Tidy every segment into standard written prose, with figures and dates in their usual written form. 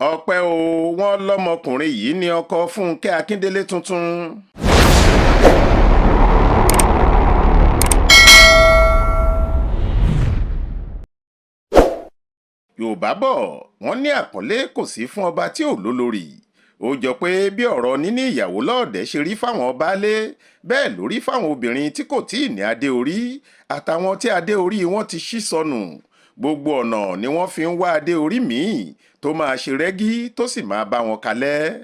ọpẹ́ o wọ́n lọ́mọkùnrin yìí ní ọkọ Fúnkẹ́ Akíndélé tuntun. Yorùbá bọ̀ wọ́n ní àpọ́nlé kò sí fún ọba tí ò lólórí. Ó jọ pé bí ọ̀rọ̀ níní ìyàwó lọ́ọ̀dẹ̀ ṣe rí fáwọn baálé bẹ́ẹ̀ ló rí fáwọn obìnrin tí kò tíì ní adé orí àtàwọn tí adé orí wọn ti ṣí sọnù. Gbogbo ọ̀nà ni wọ́n fi ń wá adé orí míì tó máa ṣe rẹ́gí tó sì máa bá wọn kalẹ̀.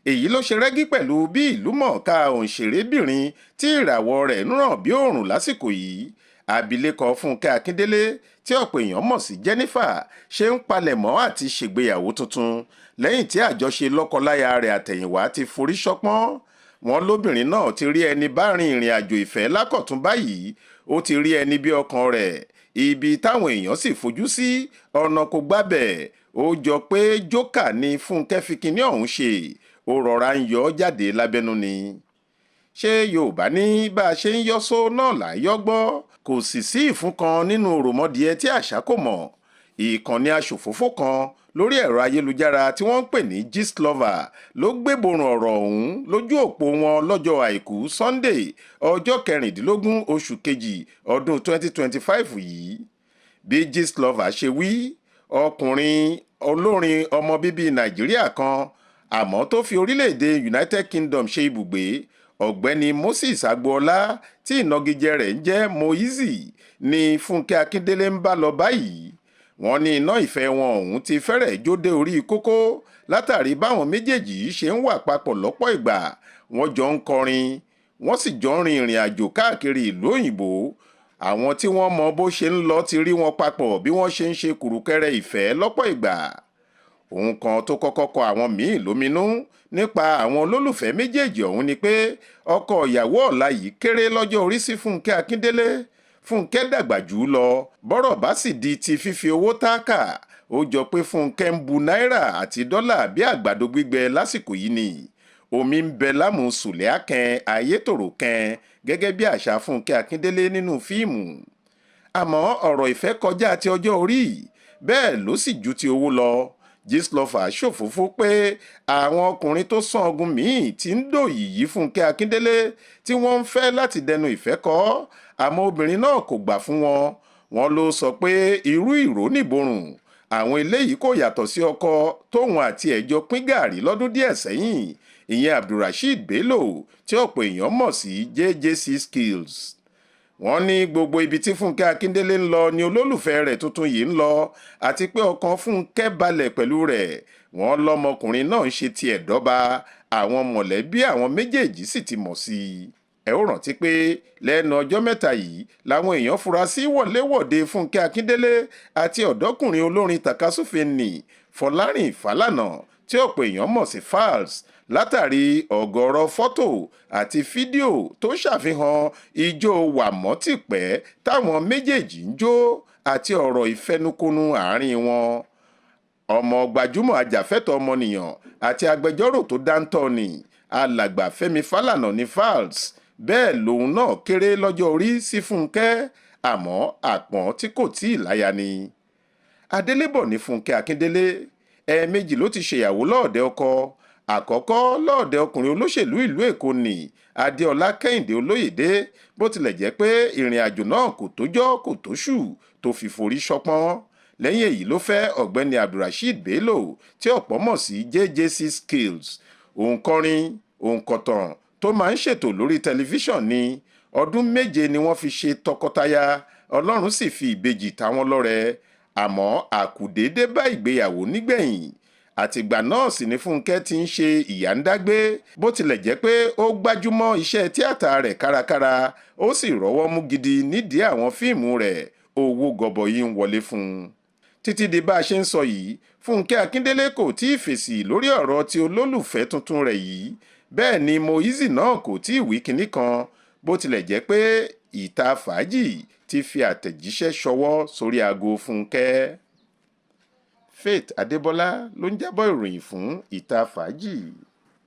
Èyí ló ṣe rẹ́gí pẹ̀lú bí ìlúmọ̀ọ́ká òǹṣèrébìnrin tí ìràwọ̀ rẹ̀ ń ràn bí òòrùn lásìkò yìí, abilékọ Fúnkẹ́ Akíndélé tí ọ̀pọ̀ èèyàn mọ̀ sí Jennifer ṣe ń palẹ̀mọ́ àti ṣègbéyàwó tuntun lẹ́yìn tí àjọṣe lọ́kọláya rẹ̀ àtẹ̀yìnwá ti forí ṣọpọ́n. Wọ́n lóbìnrin náà ti rí ẹni bá rin ìrìn àjò ìfẹ́ lákọ̀tún báyìí, ó ti rí ẹni bí ọkàn rẹ̀. Ibi táwọn èèyàn sì fojú sí ọ̀nà kò gbábẹ̀. Ó jọ pé jókà ni Fúnkẹ́ fi kinní ọ̀hún ṣe, ó rọra ń yọ ọ́ jáde lábẹ́nú ni. Ṣé Yorùbá ní bá a ṣe ń yọ́só náà là ń yọ́gbọ́? Kò sì sí ìfún kan nínú òròmọdìẹ tí àṣà kò mọ̀. Ìkànnì aṣòfófó kan lórí ẹ̀rọ ayélujára tí wọ́n ń pè ní Gistlover ló gbéborùn ọ̀rọ̀ ọ̀hún lójú òpó wọn lọ́jọ́ àìkú Sunday ọjọ́ 16 oṣù kejì ọdún 2025 yìí. Bí Gistlover ṣe wí, ọkùnrin olórin ọmọ bíbí Nàìjíríà kan àmọ́ tó fi orílẹ̀-èdè United Kingdom ṣe ibùgbé, ọ̀gbẹ́ni Moses Agboola tí ìnagijẹ rẹ̀ ń jẹ́ Moizi ni Fúnkẹ́ Akíndélé ń bá lọ báyìí. Wọ́n ní iná ìfẹ́ wọn ọ̀hún ti fẹ́rẹ̀ jó dé orí kókó látàrí báwọn méjèèjì yìí ṣe ń wà papọ̀ lọ́pọ̀ ìgbà. Wọ́n jọ ń kọrin, wọ́n sì jọ ń rin ìrìn àjò káàkiri ìlú òyìnbó. Àwọn tí wọ́n mọ bó ṣe ń lọ ti rí wọn papọ̀ bí wọ́n ṣe ń ṣe kùrùkẹrẹ ìfẹ́ lọ́pọ̀ ìgbà. Ohun kan tó kọ́kọ́ kọ àwọn míì lóminú nípa àwọn olólùfẹ́ méjèèjì ọ̀hún ni pé ọkọ ìyàwó ọ̀la yìí kéré lọ́jọ́ orí sí Fúnkẹ́ Akíndélé. Fúnkẹ́ dàgbà jù ú lọ, bọ́rọ̀ bá sì di ti fífi owó táàkà, ó jọ pé Fúnkẹ́ ń bu náírà àti dọ́là bí àgbàdo gbígbẹ lásìkò yìí ni. Omi ń bẹ lámù sùlẹ̀ akẹ́n ayétòrò kẹ́n gẹ́gẹ́ bí àṣà Fúnkẹ́ Akíndélé nínú fíìmù. Àmọ́ ọ̀rọ̀ ìfẹ́ kọjá ti ọjọ́ orí, bẹ́ẹ̀ ló sì ju ti owó lọ. Gistlover ṣòfófó pé àwọn ọkùnrin tó sán ọgùn míì ti ń dòyì yí Fúnkẹ́ Akíndélé tí wọ́n ń fẹ́ láti dẹnu ìfẹ́ kọ́, àmọ́ obìnrin náà kò gbà fún wọn. Wọ́n ló sọ pé irú ìró nìborùn àwọn eléyìí kò yàtọ̀ sí ọkọ tóun àti ẹ̀jọ pín gàárì lọ́dún díẹ̀ sẹ́yìn, ìyẹn Abdulrasheed Bello tí ọ̀pọ̀ èèyàn mọ̀ sí JJC Skills. Wọ́n ní gbogbo ibi tí Fúnkẹ́ Akíndélé ń lọ ni olólùfẹ́ rẹ̀ tuntun yìí ń lọ àti pé ọkàn Fúnkẹ́ balẹ̀ pẹ̀lú rẹ̀. Wọ́n lọ́mọkùnrin náà ń ṣe tiẹ̀ dọ́ba, àwọn mọ̀lẹ́bí àwọn méjèèjì sì ti mọ̀ sí i. Ẹ ó rántí pé lẹ́nu ọjọ́ mẹ́ta yìí làwọn èèyàn fura sí wọ̀léwọ̀de Fúnkẹ́ Akíndélé àti ọ̀dọ́kùnrin olórin tàkasúfèé nì Fọlárìn Fálànà tí ọ̀pọ̀ èèyàn mọ̀ sí Falz látàrí ọ̀gọ̀ọ̀rọ̀ fọ́tò àti fídíò tó ṣàfihàn ijó wàmọ́tìpẹ́ táwọn méjèèjì ń jó àti ọ̀rọ̀ ìfẹnukonu àárín wọn. Ọmọ gbajúmọ̀ ajàfẹ́tọ̀ọ́ ọmọnìyàn àti agbẹjọ́rò tó dáńtọ́ ni alàgbà Fẹ́mi Fálànà ní Falz, bẹ́ẹ̀ lòun náà kéré lọ́jọ́ orí sí Fúnkẹ́, àmọ́ àpọ́n tí kò tíì láya ni. Adélébọ̀ ní Fúnkẹ́ Akíndélé ẹ̀ẹ̀mejì ló ti ṣèyàwó lọ́ọ̀dẹ ọkọ. Àkọ́kọ́ lọ́ọ̀dẹ ọkùnrin olóṣèlú ìlú Èkó ni Adéọlá Kẹ́hìndé Olóyèdé, bó tilẹ̀ jẹ́ pé ìrìn àjò náà kò tójọ́ kò tóṣù tó fi forí ṣọpọ́n. Lẹ́yìn èyí ló fẹ́ ọ̀gbẹ́ni Abdulrasheed Bello tí ọ̀pọ̀ mọ̀ sí JJC Skills, òǹkọrin òǹkọ̀tàn tó máa ń ṣètò lórí tẹlifíṣàn ni. Ọdún 7 ni wọ́n fi ṣe tọkọtaya, Ọlọ́run sì fi ìbejì ta wọ́n lọ́rẹ. Àmọ́ àkùdé dé bá ìgbéyàwó nígbẹ̀yìn. Àtìgbà náà sì ni Fúnkẹ́ ti ń ṣe ìyàndágbé, bó tilẹ̀ jẹ́ pé ó gbájúmọ́ iṣẹ́ tíátà rẹ̀ kárakára, ó sì rọ́wọ́ mú gidi nídìí àwọn fíìmù rẹ̀, owó gọbọi ń wọlé fún un. Títí di bá a ṣe ń sọ yìí, Fúnkẹ́ Akíndélé kò tí ì fèsì lórí ọ̀rọ̀ ti olólùfẹ́ tuntun rẹ̀ yìí, bẹ́ẹ̀ ni Moizi náà kò tí ì wí kinní kan, bó tilẹ̀ jẹ́ pé ìta fàájì ti fi àtẹ̀jíṣẹ́ ṣọwọ́ sórí aago Fúnkẹ́. Faith Adébọ́lá ló ń jábọ̀ ìròyìn fún ìta fàájì.